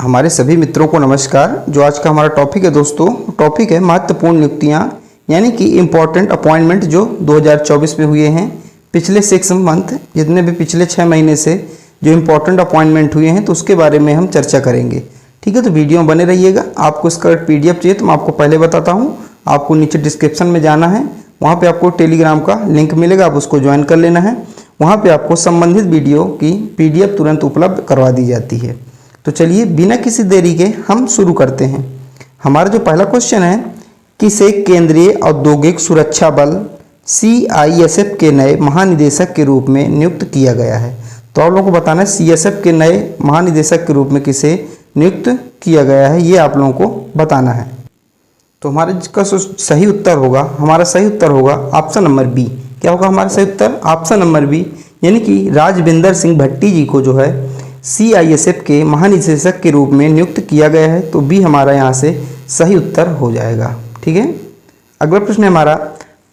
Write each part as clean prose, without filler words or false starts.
हमारे सभी मित्रों को नमस्कार। जो आज का हमारा टॉपिक है दोस्तों, टॉपिक है महत्वपूर्ण नियुक्तियां, यानी कि इम्पॉर्टेंट अपॉइंटमेंट जो 2024 में हुए हैं। पिछले 6 मंथ, जितने भी पिछले 6 महीने से जो इम्पोर्टेंट अपॉइंटमेंट हुए हैं, तो उसके बारे में हम चर्चा करेंगे। ठीक है, तो वीडियो में बने रहिएगा। आपको इसका PDF चाहिए तो मैं आपको पहले बताता हूँ। आपको नीचे डिस्क्रिप्शन में जाना है, वहाँ पे आपको टेलीग्राम का लिंक मिलेगा, आप उसको ज्वाइन कर लेना है। वहाँ पे आपको संबंधित वीडियो की PDF तुरंत उपलब्ध करवा दी जाती है। तो चलिए बिना किसी देरी के हम शुरू करते हैं। हमारा जो पहला क्वेश्चन है, किसे केंद्रीय औद्योगिक सुरक्षा बल CISF के नए महानिदेशक के रूप में नियुक्त किया गया है? तो आप लोगों को बताना है CSF के नए महानिदेशक के रूप में किसे नियुक्त किया गया है, ये आप लोगों को बताना है। तो हमारे इसका सही उत्तर होगा, हमारा सही उत्तर होगा ऑप्शन नंबर बी। क्या होगा हमारा सही उत्तर? ऑप्शन नंबर बी, यानी कि राजविंदर सिंह भट्टी जी को जो है CISF के महानिदेशक के रूप में नियुक्त किया गया है। तो बी हमारा यहाँ से सही उत्तर हो जाएगा। ठीक है, अगला प्रश्न है हमारा,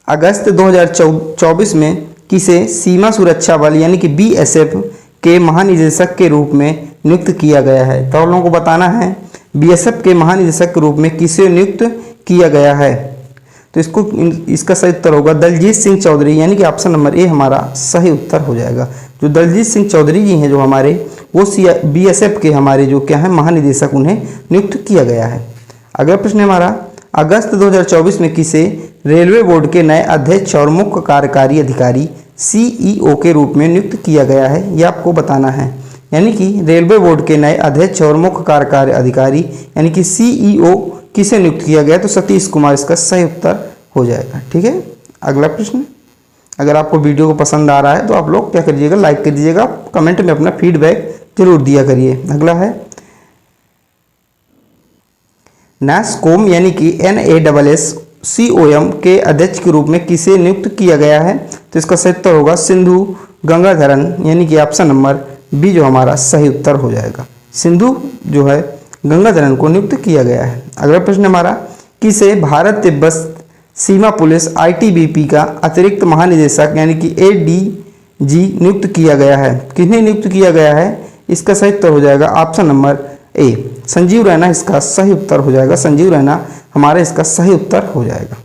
अगस्त 2024 में किसे सीमा सुरक्षा बल यानी कि BSF के महानिदेशक के रूप में नियुक्त किया गया है? तो आप लोगों को बताना है BSF के महानिदेशक के रूप में किसे नियुक्त किया गया है। तो इसका सही उत्तर होगा दलजीत सिंह चौधरी, यानी कि ऑप्शन नंबर ए हमारा सही उत्तर हो जाएगा। जो दलजीत सिंह चौधरी जी हैं जो हमारे, वो BSF के हमारे जो क्या है महानिदेशक, उन्हें नियुक्त किया गया है। अगला प्रश्न है हमारा, अगस्त 2024 में किसे रेलवे बोर्ड के नए अध्यक्ष और मुख्य कार्यकारी अधिकारी CEO के रूप में नियुक्त किया गया है? यह आपको बताना है। यानी कि रेलवे बोर्ड के नए अध्यक्ष और मुख्य कार्यकारी अधिकारी यानी कि CEO किसे नियुक्त किया गया? तो सतीश कुमार इसका सही उत्तर हो जाएगा। ठीक है, अगला प्रश्न, अगर आपको वीडियो को पसंद आ रहा है तो आप लोग क्या करिएगा, लाइक कर दीजिएगा, कमेंट में अपना फीडबैक जरूर दिया करिए। अगला है NASSCOM यानी कि NASSCOM के अध्यक्ष के रूप में किसे नियुक्त किया गया है? तो इसका सही उत्तर होगा सिंधु गंगाधरन, यानी कि ऑप्शन नंबर बी जो हमारा सही उत्तर हो जाएगा। सिंधु जो है गंगाधरन को नियुक्त किया गया है। अगला प्रश्न हमारा, किसे भारत तिब्बत सीमा पुलिस ITBP का अतिरिक्त महानिदेशक यानी कि ADG नियुक्त किया गया है? किन्हें नियुक्त किया गया है? इसका सही उत्तर हो जाएगा option number A, Sanjeev Raina इसका सही उत्तर हो जाएगा। संजीव रैना हमारा इसका सही उत्तर हो जाएगा।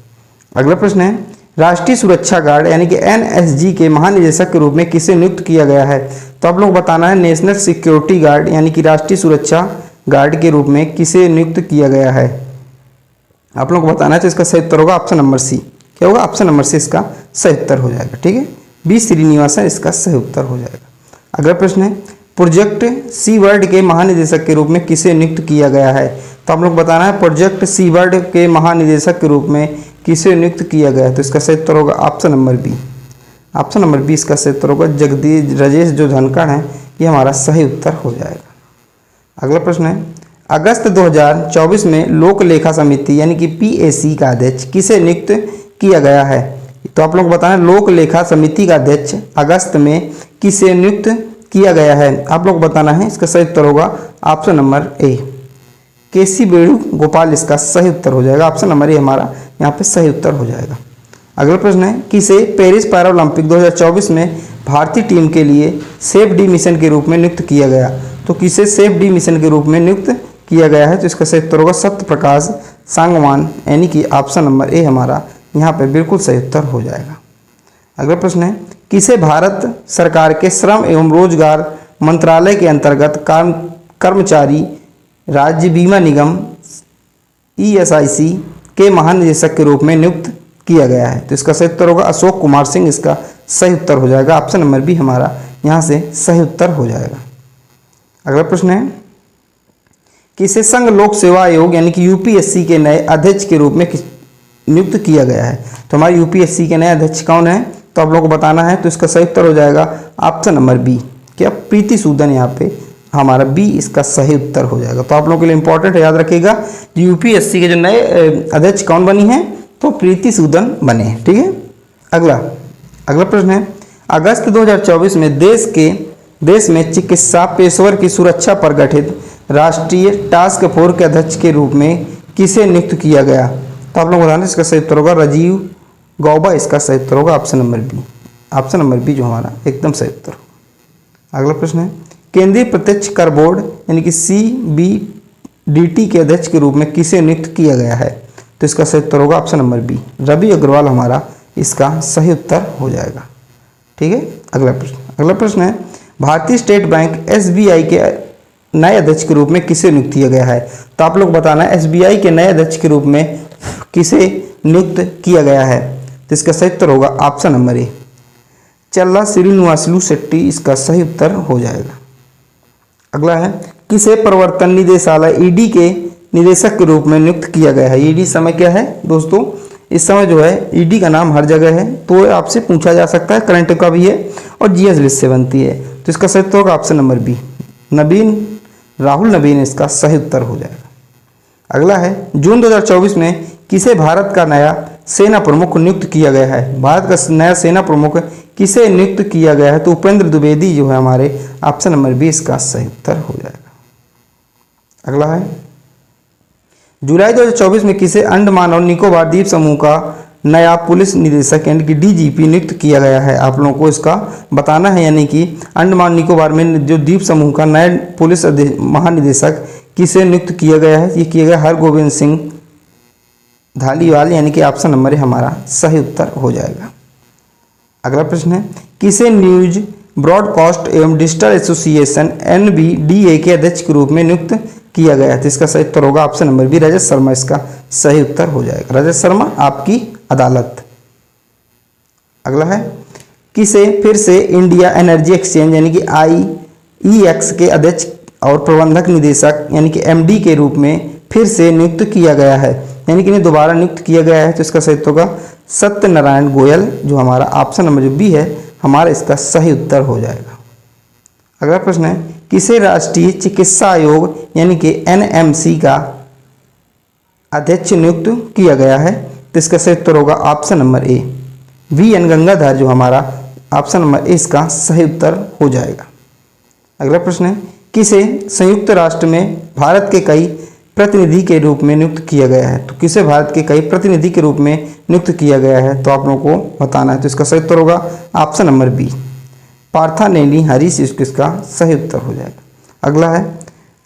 अगला प्रश्न है, राष्ट्रीय सुरक्षा गार्ड यानी कि NSG के महानिदेशक के रूप में किसे नियुक्त किया गया है? तो आप लोग बताना है नेशनल सिक्योरिटी गार्ड यानी कि राष्ट्रीय सुरक्षा गार्ड के रूप में किसे नियुक्त किया गया है? आप लोग को बताना है। तो इसका सही उत्तर होगा ऑप्शन नंबर सी। क्या होगा? ऑप्शन नंबर सी इसका सही उत्तर हो जाएगा। ठीक है, B श्रीनिवासन इसका सही उत्तर हो जाएगा। अगला प्रश्न है, प्रोजेक्ट सीवर्ड के महानिदेशक के रूप में किसे नियुक्त किया गया है? तो आप लोग बताना है प्रोजेक्ट सीवर्ड के महानिदेशक के रूप में किसे नियुक्त किया गया है? तो इसका सही उत्तर होगा option number B. Option number B इसका सही उत्तर होगा जगदीश राजेश जो धनखड़ हैं, ये हमारा सही उत्तर हो जाएगा। अगला प्रश्न है, अगस्त 2024 में लोक लेखा समिति यानी कि PAC का अध्यक्ष किसे नियुक्त किया गया है? तो आप लोग बताना लोक लेखा समिति का अध्यक्ष अगस्त में किसे नियुक्त किया गया है? आप लोग बताना है। इसका सही उत्तर होगा option number A, KC Venugopal इसका सही उत्तर हो जाएगा। ऑप्शन नंबर ए हमारा यहाँ पे सही उत्तर हो जाएगा। अगला प्रश्न है, किसे पेरिस पैरालंपिक 2024 में भारतीय टीम के लिए सेफ डी मिशन के रूप में नियुक्त किया गया? तो किसे सेफ डी मिशन के रूप में नियुक्त किया गया है? तो इसका सही उत्तर होगा सत्य प्रकाश सांगवान, यानी कि ऑप्शन नंबर ए हमारा यहाँ पे बिल्कुल सही उत्तर हो जाएगा। अगला प्रश्न है, किसे भारत सरकार के श्रम एवं रोजगार मंत्रालय के अंतर्गत कर्मचारी राज्य बीमा निगम ESIC के महानिदेशक के रूप में नियुक्त किया गया है? तो इसका सही उत्तर होगा अशोक कुमार सिंह इसका सही उत्तर हो जाएगा। ऑप्शन नंबर बी हमारा यहाँ से सही उत्तर हो जाएगा। अगला प्रश्न है, किसे संघ लोक सेवा आयोग यानी कि UPSC के नए अध्यक्ष के रूप में नियुक्त किया गया है? तो हमारे UPSC के नए अध्यक्ष कौन है? तो आप लोगों को बताना है। तो इसका सही उत्तर हो जाएगा ऑप्शन नंबर बी, क्या प्रीति सूदन, यहाँ पे हमारा बी इसका सही उत्तर हो जाएगा। तो आप लोगों के लिए इंपॉर्टेंट है, याद रखिएगा UPSC के जो नए अध्यक्ष कौन बनी हैं? तो प्रीति सूदन बने हैं। ठीक है, अगला प्रश्न है, अगस्त 2024 में देश में चिकित्सा पेशेवर की सुरक्षा पर गठित राष्ट्रीय टास्क फोर्स के अध्यक्ष के रूप में किसे नियुक्त किया गया? तो आप लोग बताना इसका सही उत्तर होगा राजीव गौबा इसका सही उत्तर होगा option number B. Option number B जो हमारा एकदम सही उत्तर होगा। अगला प्रश्न है, केंद्रीय प्रत्यक्ष कर बोर्ड यानी कि CBDT के अध्यक्ष के रूप में किसे नियुक्त किया गया है? तो इसका सही उत्तर होगा option number B, Ravi Agarwal हमारा इसका सही उत्तर हो जाएगा। ठीक है, अगला प्रश्न है भारतीय स्टेट बैंक SBI के नए अध्यक्ष के रूप में किसे नियुक्त किया गया है? तो आप लोग बताना है SBI के नए अध्यक्ष के रूप में किसे नियुक्त किया गया है? तो इसका सही उत्तर होगा ऑप्शन नंबर ए, चल्ला श्रीनिवासलू शेट्टी इसका सही उत्तर हो जाएगा। अगला है किसे प्रवर्तन निदेशालय ED के निदेशक के रूप में नियुक्त किया गया है? ED समय क्या है दोस्तों? इस समय जो है ED का नाम हर जगह है, तो आपसे पूछा जा सकता है, करंट का भी है और GS लिस्ट से बनती है। तो इसका सही उत्तर होगा ऑप्शन नंबर बी, राहुल नवीन इसका सही उत्तर हो जाएगा। अगला है जून 2024 में किसे भारत का नया सेना प्रमुख नियुक्त किया गया है? भारत का नया सेना प्रमुख किसे नियुक्त किया गया है? तो उपेंद्र द्विवेदी जो है हमारे, ऑप्शन नंबर बी इसका सही उत्तर हो जाएगा। अगला है जुलाई 2024 में किसे अंडमान और निकोबार द्वीप समूह का नया पुलिस निदेशक यानी कि DGP नियुक्त किया गया है? आप लोगों को इसका बताना है, यानी कि अंडमान निकोबार में जो द्वीप समूह का नया पुलिस महानिदेशक किसे नियुक्त किया गया है? ये किया गया हरगोविंद सिंह धालीवाल, यानी कि ऑप्शन नंबर ए हमारा सही उत्तर हो जाएगा। अगला प्रश्न है किसे न्यूज ब्रॉडकास्ट एवं डिजिटल एसोसिएशन NBDA के अध्यक्ष के रूप में नियुक्त किया गया है? तो इसका सही उत्तर होगा option number B, Rajat Sharma इसका सही उत्तर हो जाएगा। रजत शर्मा आपकी अदालत। अगला है किसे फिर से इंडिया एनर्जी एक्सचेंज यानी कि IEX के अध्यक्ष और प्रबंधक निदेशक यानी कि MD के रूप में फिर से नियुक्त किया गया है, यानी कि इन्हें दोबारा नियुक्त किया गया है? तो इसका सही उत्तर होगा सत्यनारायण गोयल, जो हमारा ऑप्शन नंबर जो बी है हमारा इसका सही उत्तर हो जाएगा। अगला प्रश्न है किसे राष्ट्रीय चिकित्सा आयोग यानी कि NMC का अध्यक्ष नियुक्त किया गया है? तो इसका सही उत्तर होगा option number A, VN Gangadhar, जो हमारा ऑप्शन नंबर ए इसका सही उत्तर हो जाएगा। अगला प्रश्न है किसे संयुक्त राष्ट्र में भारत के कई प्रतिनिधि के रूप में नियुक्त किया गया है? तो किसे भारत के कई प्रतिनिधि के रूप में नियुक्त किया गया है? तो आप लोगों को बताना है। तो इसका सही उत्तर होगा ऑप्शन नंबर बी, पार्थानेली हरीश इसका सही उत्तर हो जाएगा। अगला है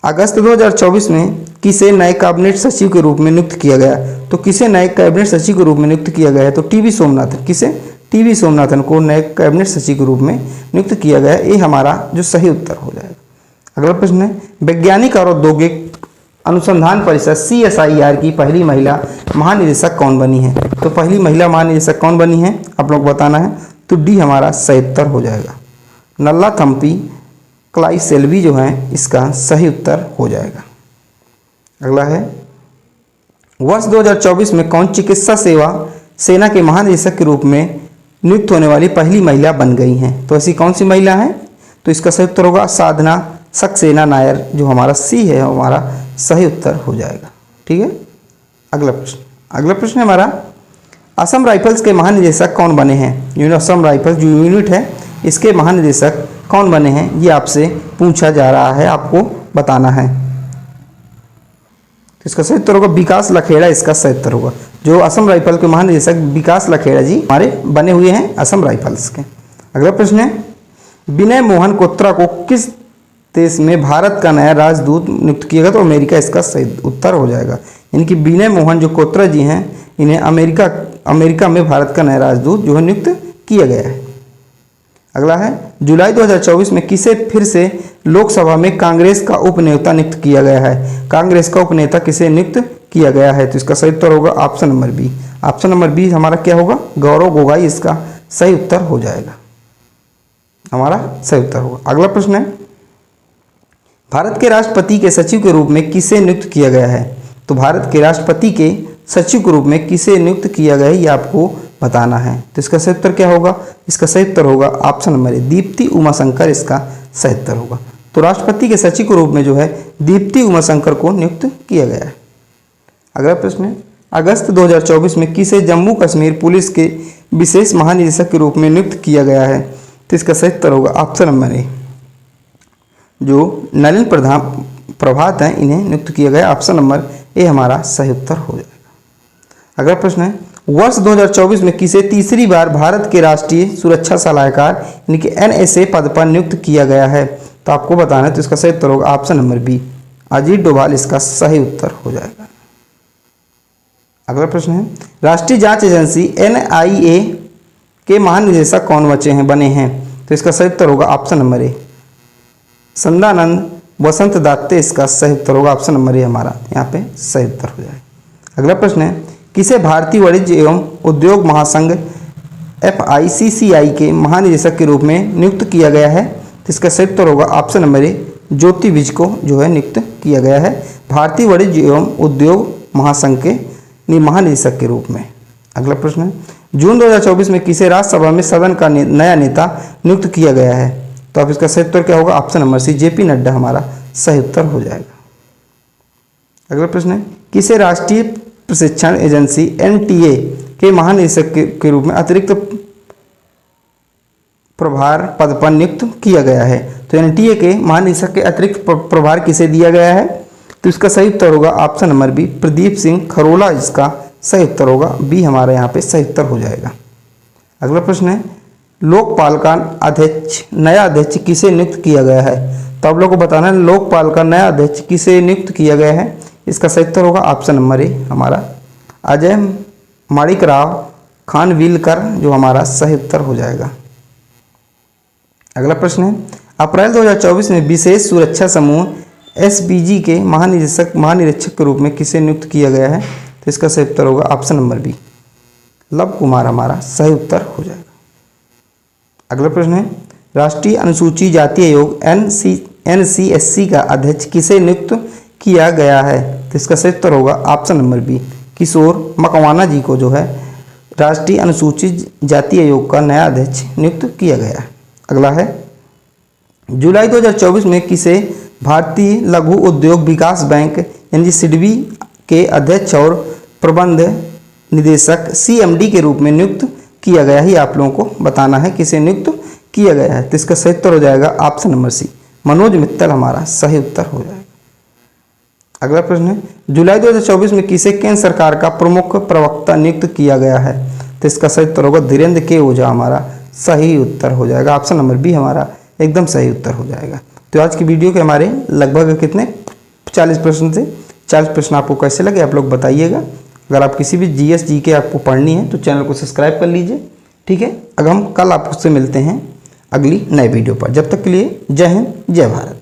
अगस्त 2024 में किसे नए कैबिनेट सचिव के रूप में नियुक्त किया गया? तो किसे नए कैबिनेट सचिव के रूप में नियुक्त किया गया है? तो TB सोमनाथन, किसे TB सोमनाथन को नए कैबिनेट सचिव के रूप में नियुक्त किया गया है, ये हमारा जो सही उत्तर हो जाएगा। अगला प्रश्न है वैज्ञानिक और औद्योगिक अनुसंधान परिषद CSIR की पहली महिला महानिदेशक कौन बनी है? तो पहली महिला महानिदेशक कौन बनी है आप लोग बताना है। तो डी हमारा सही उत्तर हो जाएगा, नल्ला थम्पी क्लाई सेल्वी जो है इसका सही उत्तर हो जाएगा। अगला है वर्ष 2024 में कौन चिकित्सा सेवा सेना के महानिदेशक के रूप में नियुक्त होने वाली पहली महिला बन गई हैं? तो ऐसी कौन सी महिला है? तो इसका सही उत्तर होगा साधना सक्सेना नायर, जो हमारा सी है हमारा सही उत्तर हो जाएगा। ठीक है, अगला प्रश्न हमारा असम राइफल्स के महानिदेशक कौन बने हैं? असम राइफल्स जो यूनिट है इसके महानिदेशक कौन बने हैं, ये आपसे पूछा जा रहा है, आपको बताना है। तो इसका सही उत्तर होगा विकास लखेड़ा, इसका सही उत्तर होगा। जो असम राइफल के महानिदेशक विकास लखेड़ा जी हमारे बने हुए हैं असम राइफल्स के। अगला प्रश्न है विनय मोहन कोत्रा को किस देश में भारत का नया राजदूत नियुक्त किया गया? तो अमेरिका इसका सही उत्तर हो जाएगा। इनकी विनय मोहन जो कोत्रा जी हैं इन्हें अमेरिका में भारत का नया राजदूत जो है नियुक्त किया गया है। अगला है जुलाई 2024 में किसे फिर से लोकसभा में कांग्रेस का उपनेता नियुक्त किया गया है? कांग्रेस का उपनेता किसे नियुक्त किया गया है? तो इसका सही उत्तर होगा option number B. Option number B हमारा क्या होगा? गौरव गोगोई इसका सही उत्तर हो जाएगा, हमारा सही उत्तर होगा। अगला प्रश्न है भारत के राष्ट्रपति के सचिव के रूप में किसे नियुक्त किया गया है? तो भारत के राष्ट्रपति के सचिव के रूप में किसे नियुक्त किया गया है ये आपको बताना है। तो इसका सही उत्तर क्या होगा? इसका सही उत्तर होगा option number A, Deepti Umashankar इसका सही उत्तर होगा। तो राष्ट्रपति के सचिव के रूप में जो है दीप्ति उमाशंकर को नियुक्त किया गया है। अगला प्रश्न है अगस्त 2024 में किसे जम्मू कश्मीर पुलिस के विशेष महानिदेशक के रूप में नियुक्त किया गया है? तो इसका सही उत्तर होगा ऑप्शन नंबर ए, जो नलिन प्रभात हैं इन्हें नियुक्त किया गया, ऑप्शन नंबर ए हमारा सही उत्तर हो जाएगा। अगला प्रश्न है वर्ष 2024 में किसे तीसरी बार भारत के राष्ट्रीय सुरक्षा सलाहकार यानी कि NSA पद पर नियुक्त किया गया है? तो आपको बताना है। तो इसका सही उत्तर होगा option number B, Ajit Doval इसका सही उत्तर हो जाएगा। अगला प्रश्न है, राष्ट्रीय जांच एजेंसी NIA के महानिदेशक कौन बने हैं? तो इसका सही उत्तर होगा ऑप्शन नंबर ए, संदानंद वसंत दात्ते इसका सही उत्तर होगा। ऑप्शन नंबर ए हमारा यहाँ पे सही उत्तर हो जाएगा। अगला प्रश्न है, किसे भारतीय वाणिज्य एवं उद्योग महासंघ FICCI के महानिदेशक के रूप में नियुक्त किया गया है? तो इसका सही उत्तर होगा ऑप्शन नंबर ए, ज्योति विज को जो है नियुक्त किया गया है भारतीय वाणिज्य एवं उद्योग महासंघ के महानिदेशक के रूप में। अगला प्रश्न है, जून 2024 में किसे राज्यसभा में सदन का नया नेता नियुक्त किया गया है? तो अब इसका सही उत्तर क्या होगा? Option number C, JP Nadda हमारा सही उत्तर हो जाएगा। अगला प्रश्न है, किसे राष्ट्रीय प्रशिक्षण एजेंसी NTA के महानिदेशक के रूप में अतिरिक्त प्रभार पद पर नियुक्त किया गया है? तो NTA के महानिदेशक के अतिरिक्त प्रभार किसे दिया गया है? तो इसका सही उत्तर होगा option number B, Pradeep Singh Kharola इसका सही उत्तर होगा। बी हमारा यहाँ पे सही उत्तर हो जाएगा। अगला प्रश्न है, लोकपाल का नया अध्यक्ष किसे नियुक्त किया गया है? तो आप लोग को बताना है लोकपाल का नया अध्यक्ष किसे नियुक्त किया गया है? इसका सही उत्तर होगा ऑप्शन नंबर ए हमारा अजय माणिकराव खानविलकर जो हमारा सही उत्तर हो जाएगा। अगला प्रश्न है, अप्रैल 2024 में विशेष सुरक्षा समूह SPG के महानिरीक्षक के रूप में किसे नियुक्त किया गया है? तो इसका सही उत्तर होगा option number B, Lav Kumar हमारा सही उत्तर हो जाएगा। अगला प्रश्न है, राष्ट्रीय अनुसूचित जाति आयोग NCSC का अध्यक्ष किसे नियुक्त किया गया है? तो इसका सही उत्तर होगा ऑप्शन नंबर बी, किशोर मकवाना जी को जो है राष्ट्रीय अनुसूचित जाति आयोग का नया अध्यक्ष नियुक्त किया गया है। अगला है, जुलाई 2024 में किसे भारतीय लघु उद्योग विकास बैंक यानी SIDBI के अध्यक्ष और प्रबंध निदेशक CMD के रूप में नियुक्त किया गया है? आप लोगों को बताना है किसे नियुक्त किया गया है। तो इसका सही उत्तर हो जाएगा option number C, Manoj Mittal हमारा सही उत्तर हो जाएगा। अगला प्रश्न है, जुलाई 2024 में किसे केंद्र सरकार का प्रमुख प्रवक्ता नियुक्त किया गया है? तो इसका सही उत्तर होगा धीरेन्द्र के ओझा हमारा सही उत्तर हो जाएगा। ऑप्शन नंबर बी हमारा एकदम सही उत्तर हो जाएगा। तो आज की वीडियो के हमारे लगभग कितने 40 प्रश्न थे। 40 प्रश्न आपको कैसे लगे आप लोग बताइएगा। अगर आप किसी भी GS GK आपको पढ़नी है तो चैनल को सब्सक्राइब कर लीजिए, ठीक है। अगर हम कल आपसे मिलते हैं अगली नए वीडियो पर, जब तक के लिए जय हिंद जय भारत।